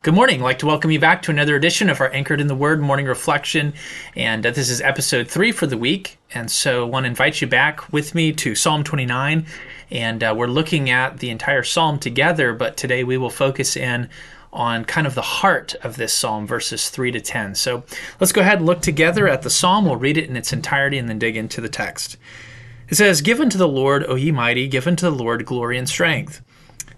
Good morning. I'd like to welcome you back to another edition of our Anchored in the Word morning reflection. And this is episode 3 for the week. And so I want to invite you back with me to Psalm 29. And we're looking at the entire psalm together, but today we will focus in on kind of the heart of this psalm, verses 3 to 10. So let's go ahead and look together at the psalm. We'll read it in its entirety and then dig into the text. It says, "Give unto the Lord, O ye mighty, give unto the Lord glory and strength.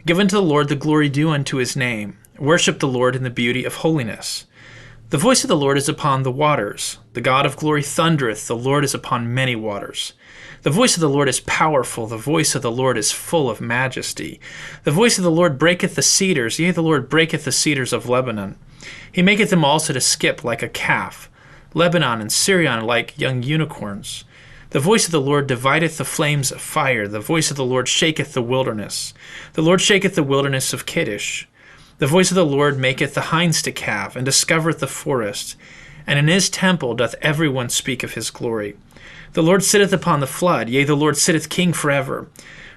Give unto the Lord the glory due unto his name. Worship the Lord in the beauty of holiness. The voice of the Lord is upon the waters. The God of glory thundereth. The Lord is upon many waters. The voice of the Lord is powerful. The voice of the Lord is full of majesty. The voice of the Lord breaketh the cedars. Yea, the Lord breaketh the cedars of Lebanon. He maketh them also to skip like a calf. Lebanon and Syrian like young unicorns. The voice of the Lord divideth the flames of fire. The voice of the Lord shaketh the wilderness. The Lord shaketh the wilderness of Kadesh. The voice of the Lord maketh the hinds to calve, and discovereth the forest. And in his temple doth every one speak of his glory. The Lord sitteth upon the flood, yea, the Lord sitteth king forever.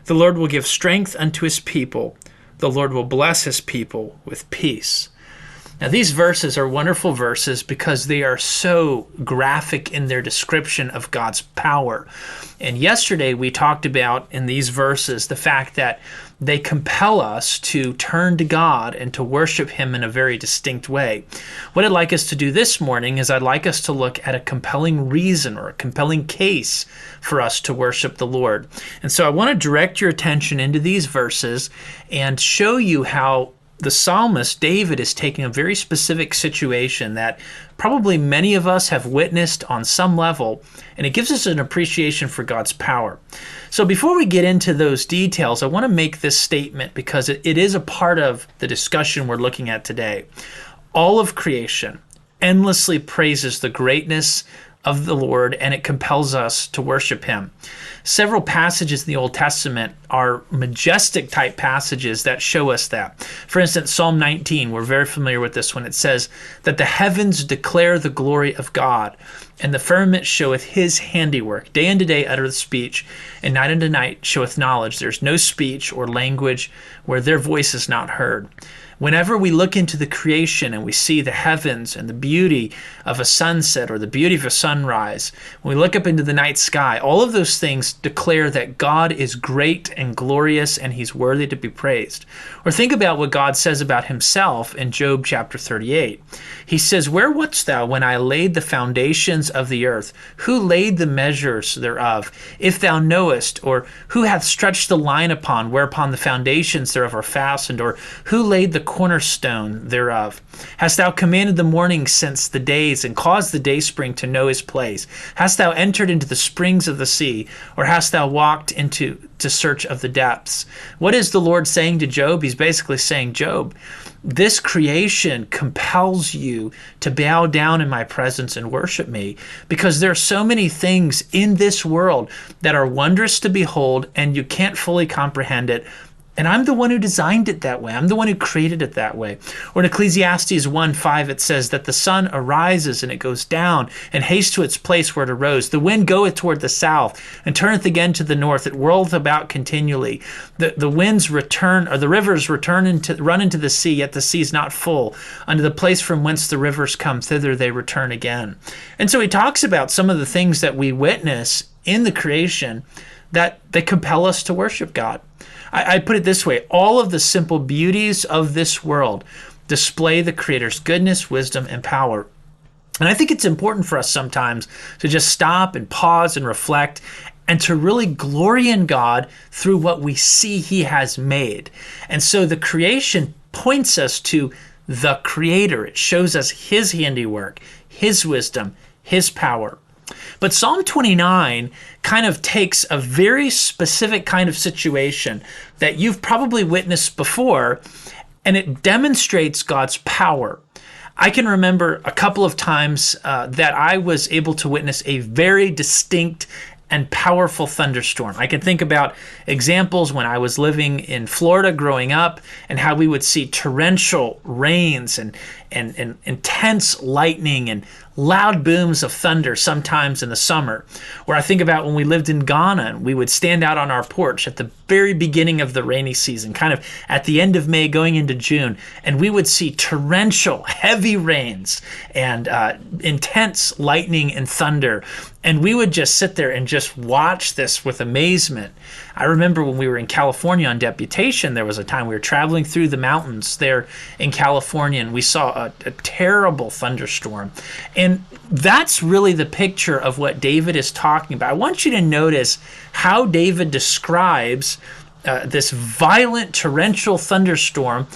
The Lord will give strength unto his people. The Lord will bless his people with peace." Now, these verses are wonderful verses because they are so graphic in their description of God's power. And yesterday we talked about in these verses the fact that they compel us to turn to God and to worship him in a very distinct way. What I'd like us to do this morning is I'd like us to look at a compelling reason or a compelling case for us to worship the Lord. And so I want to direct your attention into these verses and show you how the psalmist, David, is taking a very specific situation that probably many of us have witnessed on some level, and it gives us an appreciation for God's power. So before we get into those details, I want to make this statement because it is a part of the discussion we're looking at today. All of creation endlessly praises the greatness of the Lord, and it compels us to worship him. Several passages in the Old Testament are majestic type passages that show us that. For instance, Psalm 19, we're very familiar with this one. It says that the heavens declare the glory of God, and the firmament showeth his handiwork. Day unto day uttereth speech, and night unto night showeth knowledge. There's no speech or language where their voice is not heard. Whenever we look into the creation and we see the heavens and the beauty of a sunset or the beauty of a sunrise, when we look up into the night sky, all of those things declare that God is great and glorious and he's worthy to be praised. Or think about what God says about himself in Job chapter 38. He says, "Where wast thou when I laid the foundations of the earth? Who laid the measures thereof? If thou knowest, or who hath stretched the line upon, whereupon the foundations thereof are fastened, or who laid the cornerstone thereof? Hast thou commanded the morning since the days, and caused the dayspring to know his place? Hast thou entered into the springs of the sea, or hast thou walked into search of the depths?" What is the Lord saying to Job? He's basically saying, Job, this creation compels you to bow down in my presence and worship me, because there are so many things in this world that are wondrous to behold, and you can't fully comprehend it. And I'm the one who designed it that way. I'm the one who created it that way. Or in Ecclesiastes 1:5, it says that the sun arises and it goes down and hastes to its place where it arose. The wind goeth toward the south and turneth again to the north. It whirleth about continually. The winds return, or the rivers run into the sea, yet the sea is not full. Unto the place from whence the rivers come, thither they return again. And so he talks about some of the things that we witness in the creation that they compel us to worship God. I put it this way: all of the simple beauties of this world display the Creator's goodness, wisdom, and power. And I think it's important for us sometimes to just stop and pause and reflect and to really glory in God through what we see he has made. And so the creation points us to the Creator. It shows us his handiwork, his wisdom, his power. But Psalm 29 kind of takes a very specific kind of situation that you've probably witnessed before, and it demonstrates God's power. I can remember a couple of times that I was able to witness a very distinct and powerful thunderstorm. I can think about examples when I was living in Florida growing up, and how we would see torrential rains and intense lightning and loud booms of thunder sometimes in the summer. Or I think about when we lived in Ghana and we would stand out on our porch at the very beginning of the rainy season, kind of at the end of May going into June, and we would see torrential, heavy rains and intense lightning and thunder. And we would just sit there and just watch this with amazement. I remember when we were in California on deputation, there was a time we were traveling through the mountains there in California, and we saw a terrible thunderstorm. And that's really the picture of what David is talking about. I want you to notice how David describes this violent torrential thunderstorm,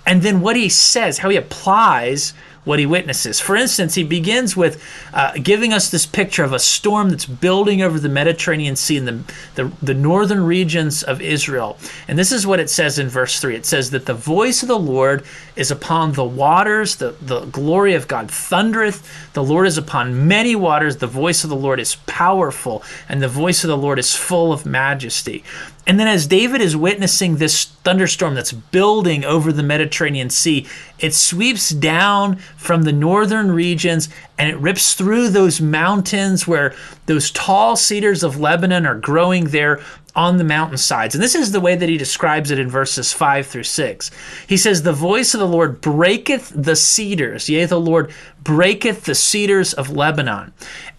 and then what he says, how he applies what he witnesses. For instance, he begins with giving us this picture of a storm that's building over the Mediterranean Sea in the northern regions of Israel. And this is what it says in verse 3. It says that the voice of the Lord is upon the waters, the glory of God thundereth, the Lord is upon many waters, the voice of the Lord is powerful, and the voice of the Lord is full of majesty. And then as David is witnessing this thunderstorm that's building over the Mediterranean Sea, it sweeps down from the northern regions and it rips through those mountains where those tall cedars of Lebanon are growing there on the mountainsides. And this is the way that he describes it in verses 5 through 6. He says, the voice of the Lord breaketh the cedars, yea, the Lord breaketh the cedars of Lebanon.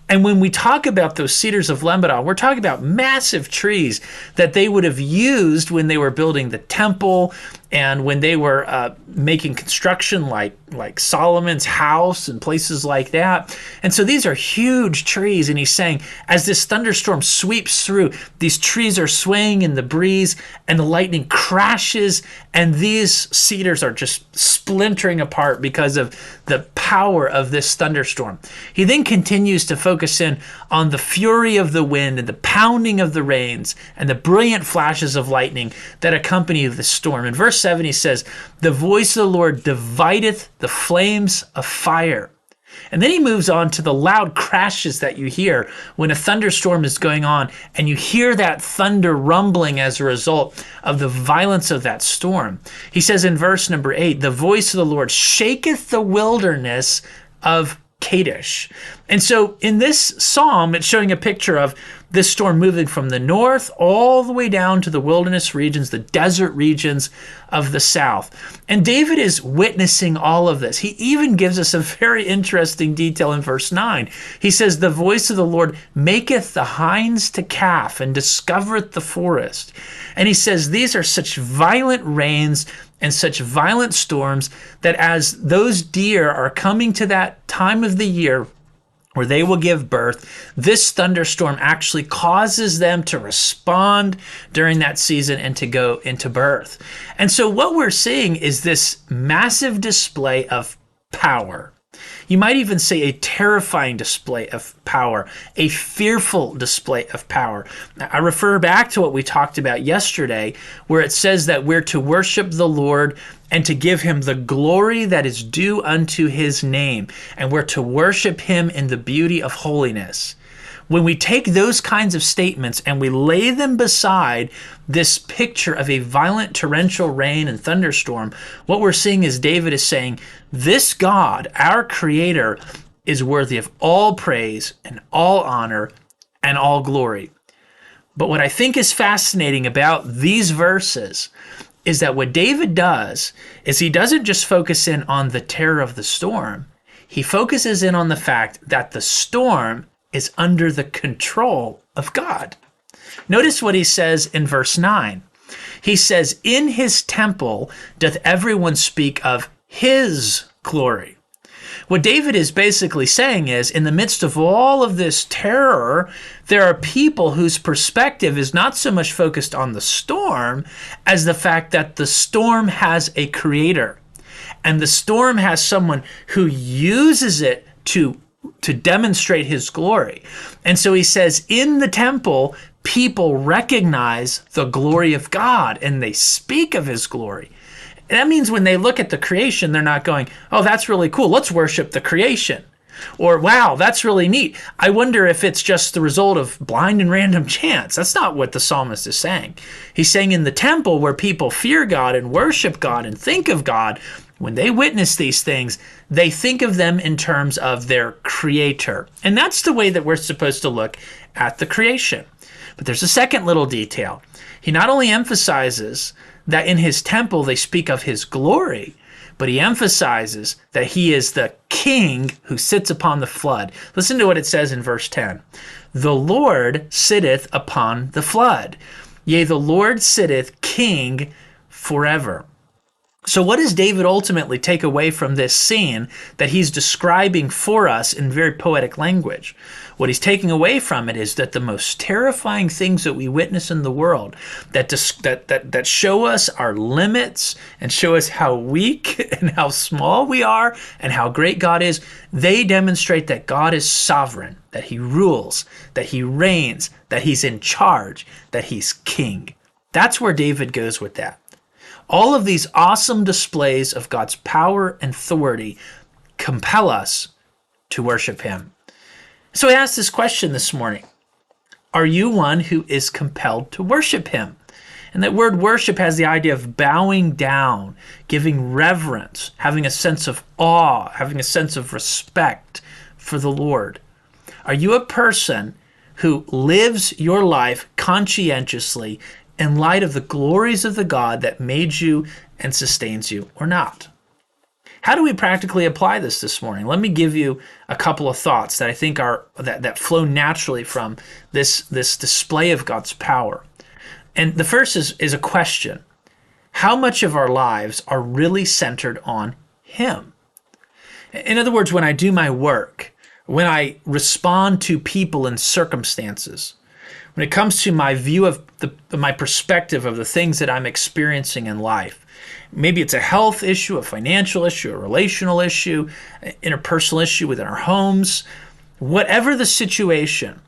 And when we talk about those cedars of Lebanon, we're talking about massive trees that they would have used when they were building the temple and when they were making construction like Solomon's house and places like that. And so these are huge trees. And he's saying, as this thunderstorm sweeps through, these trees are swaying in the breeze and the lightning crashes. And these cedars are just splintering apart because of the power of this thunderstorm. He then continues to focus in on the fury of the wind and the pounding of the rains and the brilliant flashes of lightning that accompany the storm. In verse 7, he says, the voice of the Lord divideth the flames of fire. And then he moves on to the loud crashes that you hear when a thunderstorm is going on, and you hear that thunder rumbling as a result of the violence of that storm. He says in verse number 8, the voice of the Lord shaketh the wilderness of Kadesh. And so in this psalm, it's showing a picture of this storm moving from the north all the way down to the wilderness regions, the desert regions of the south. And David is witnessing all of this. He even gives us a very interesting detail in verse 9. He says, the voice of the Lord maketh the hinds to calf and discovereth the forest. And he says, these are such violent rains and such violent storms that as those deer are coming to that time of the year where they will give birth, this thunderstorm actually causes them to respond during that season and to go into birth. And so what we're seeing is this massive display of power. You might even say a terrifying display of power, a fearful display of power. I refer back to what we talked about yesterday, where it says that we're to worship the Lord and to give him the glory that is due unto his name. And we're to worship him in the beauty of holiness. When we take those kinds of statements and we lay them beside this picture of a violent torrential rain and thunderstorm, what we're seeing is David is saying, this God, our Creator, is worthy of all praise and all honor and all glory. But what I think is fascinating about these verses is that what David does is he doesn't just focus in on the terror of the storm. He focuses in on the fact that the storm is under the control of God. Notice what he says in verse 9. He says, in his temple doth everyone speak of his glory. What David is basically saying is, in the midst of all of this terror, there are people whose perspective is not so much focused on the storm as the fact that the storm has a creator. And the storm has someone who uses it to demonstrate his glory. And so he says, in the temple, people recognize the glory of God and they speak of his glory. And that means when they look at the creation, they're not going, oh, that's really cool, let's worship the creation. Or, wow, that's really neat. I wonder if it's just the result of blind and random chance. That's not what the psalmist is saying. He's saying in the temple where people fear God and worship God and think of God, when they witness these things, they think of them in terms of their creator. And that's the way that we're supposed to look at the creation. But there's a second little detail. He not only emphasizes that in his temple they speak of his glory, but he emphasizes that he is the king who sits upon the flood. Listen to what it says in verse 10. The Lord sitteth upon the flood. Yea, the Lord sitteth king forever. So what does David ultimately take away from this scene that he's describing for us in very poetic language? What he's taking away from it is that the most terrifying things that we witness in the world that show us our limits and show us how weak and how small we are and how great God is, they demonstrate that God is sovereign, that he rules, that he reigns, that he's in charge, that he's king. That's where David goes with that. All of these awesome displays of God's power and authority compel us to worship him. So I asked this question this morning. Are you one who is compelled to worship him? And that word worship has the idea of bowing down, giving reverence, having a sense of awe, having a sense of respect for the Lord. Are you a person who lives your life conscientiously in light of the glories of the God that made you and sustains you, or not? How do we practically apply this morning? Let me give you a couple of thoughts that I think are that flow naturally from this display of God's power. And the first is a question. How much of our lives are really centered on him? In other words, when I do my work, when I respond to people and circumstances, when it comes to my view of my perspective of the things that I'm experiencing in life, maybe it's a health issue, a financial issue, a relational issue, an interpersonal issue within our homes, whatever the situation,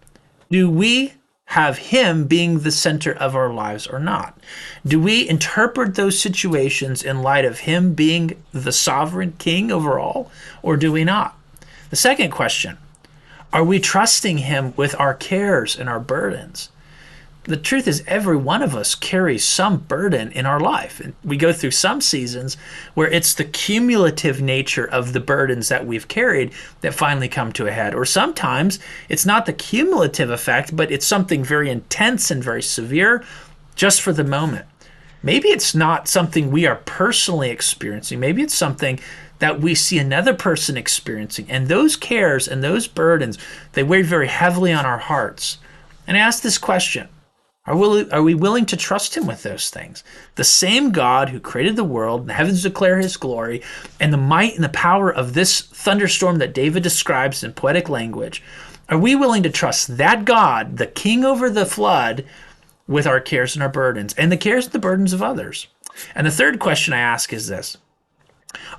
do we have him being the center of our lives or not? Do we interpret those situations in light of him being the sovereign king over all, or do we not? The second question, are we trusting him with our cares and our burdens? The truth is every one of us carries some burden in our life. And we go through some seasons where it's the cumulative nature of the burdens that we've carried that finally come to a head. Or sometimes it's not the cumulative effect, but it's something very intense and very severe just for the moment. Maybe it's not something we are personally experiencing. Maybe it's something that we see another person experiencing. And those cares and those burdens, they weigh very heavily on our hearts. And I ask this question. Are we willing to trust him with those things? The same God who created the world, the heavens declare his glory, and the might and the power of this thunderstorm that David describes in poetic language, are we willing to trust that God, the king over the flood, with our cares and our burdens, and the cares and the burdens of others? And the third question I ask is this.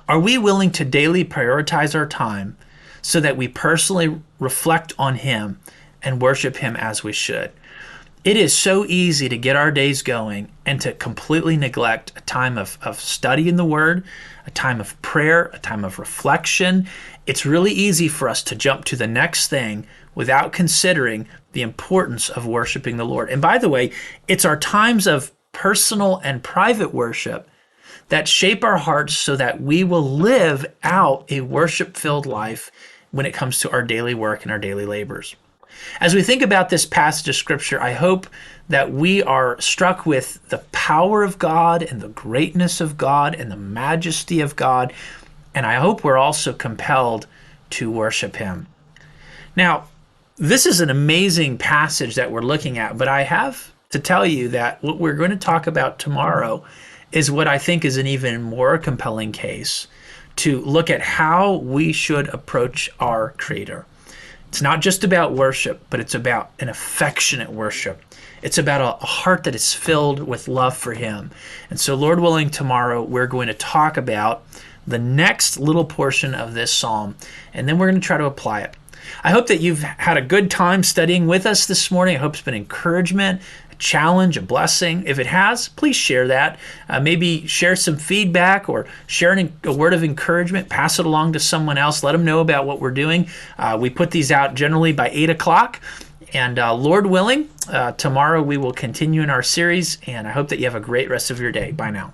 Are we willing to daily prioritize our time so that we personally reflect on him and worship him as we should? It is so easy to get our days going and to completely neglect a time of study in the Word, a time of prayer, a time of reflection. It's really easy for us to jump to the next thing without considering the importance of worshiping the Lord. And by the way, it's our times of personal and private worship that shape our hearts so that we will live out a worship-filled life when it comes to our daily work and our daily labors. As we think about this passage of Scripture, I hope that we are struck with the power of God and the greatness of God and the majesty of God, and I hope we're also compelled to worship him. Now, this is an amazing passage that we're looking at, but I have to tell you that what we're going to talk about tomorrow is what I think is an even more compelling case to look at how we should approach our Creator. It's not just about worship, but it's about an affectionate worship. It's about a heart that is filled with love for him. And so, Lord willing, tomorrow we're going to talk about the next little portion of this psalm, and then we're going to try to apply it. I hope that you've had a good time studying with us this morning. I hope it's been encouragement, a challenge, a blessing. If it has, please share that. Maybe share some feedback or share a word of encouragement. Pass it along to someone else. Let them know about what we're doing. We put these out generally by 8 o'clock. And Lord willing, tomorrow we will continue in our series. And I hope that you have a great rest of your day. Bye now.